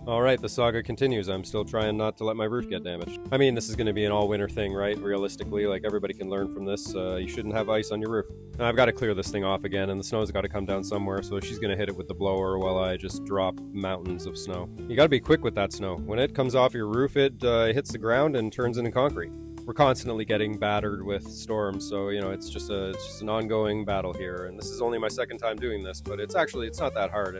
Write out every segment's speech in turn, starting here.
Alright, the saga continues. I'm still trying not to let my roof get damaged. I mean, this is going to be an all-winter thing, right? Realistically, like, everybody can learn from this. You shouldn't have ice on your roof. Now, I've got to clear this thing off again, and the snow's got to come down somewhere, so she's going to hit it with the blower while I just drop mountains of snow. You got to be quick with that snow. When it comes off your roof, it hits the ground and turns into concrete. We're constantly getting battered with storms, so it's just an ongoing battle here. And this is only my second time doing this, but it's not that hard.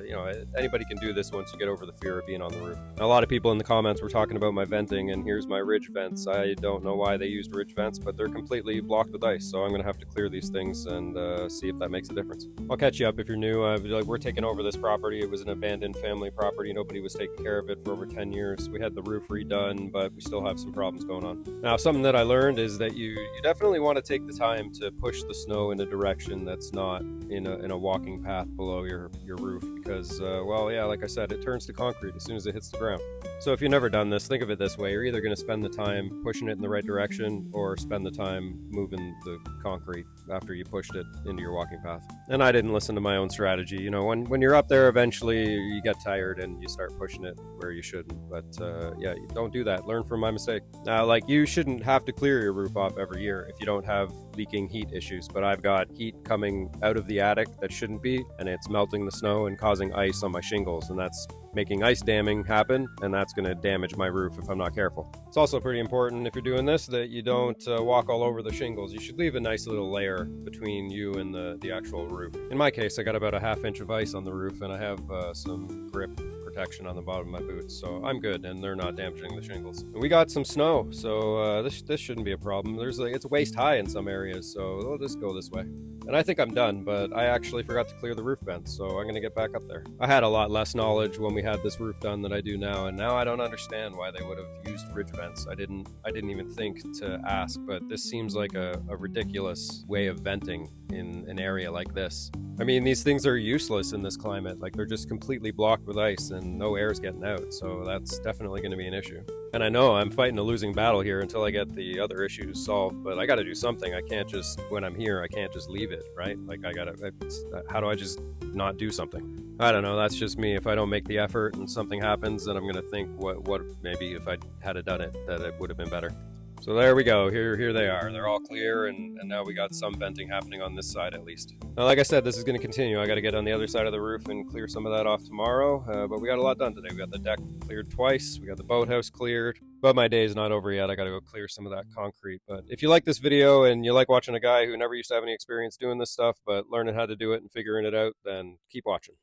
Anybody can do this once you get over the fear of being on the roof. Now, a lot of people in the comments were talking about my venting, and here's my ridge vents. I don't know why they used ridge vents, but they're completely blocked with ice, so I'm gonna have to clear these things and see if that makes a difference. I'll catch you up if you're new. We're taking over this property. It was an abandoned family property. Nobody was taking care of it for over 10 years. We had the roof redone, but we still have some problems going on. Now, something that I learned is that you definitely want to take the time to push the snow in a direction that's not in a walking path below your roof, because well, yeah, like I said, it turns to concrete as soon as it hits the ground. So if you've never done this, think of it this way: you're either going to spend the time pushing it in the right direction, or spend the time moving the concrete after you pushed it into your walking path. And I didn't listen to my own strategy. When you're up there, eventually you get tired and you start pushing it where you shouldn't. But yeah, don't do that. Learn from my mistake. Now, like, you shouldn't have to clear your roof off every year if you don't have leaking heat issues, but I've got heat coming out of the attic that shouldn't be, and it's melting the snow and causing ice on my shingles, and that's making ice damming happen, and that's going to damage my roof if I'm not careful. It's also pretty important, if you're doing this, that you don't walk all over the shingles. You should leave a nice little layer between you and the actual roof. In my case, I got about a ½ inch of ice on the roof, and I have some grip protection on the bottom of my boots, so I'm good, and they're not damaging the shingles. And we got some snow, so this shouldn't be a problem. It's waist high in some areas, so we'll just go this way. And I think I'm done, but I actually forgot to clear the roof vents, so I'm gonna get back up there. I had a lot less knowledge when we had this roof done than I do now, and now I don't understand why they would have used ridge vents. I didn't even think to ask, but this seems like a ridiculous way of venting in an area like this. I mean, these things are useless in this climate. Like, they're just completely blocked with ice and no air's getting out, so that's definitely going to be an issue. And I know I'm fighting a losing battle here until I get the other issues solved, but I got to do something. I can't just, when I'm here, I can't just leave it, right? Like, how do I just not do something? I don't know, that's just me. If I don't make the effort and something happens, then I'm going to think what maybe if I had done it, that it would have been better. So there we go. Here they are. They're all clear, and now we got some venting happening on this side at least. Now, like I said, this is going to continue. I got to get on the other side of the roof and clear some of that off tomorrow, but we got a lot done today. We got the deck cleared twice. We got the boathouse cleared. But my day is not over yet. I got to go clear some of that concrete. But if you like this video and you like watching a guy who never used to have any experience doing this stuff, but learning how to do it and figuring it out, then keep watching.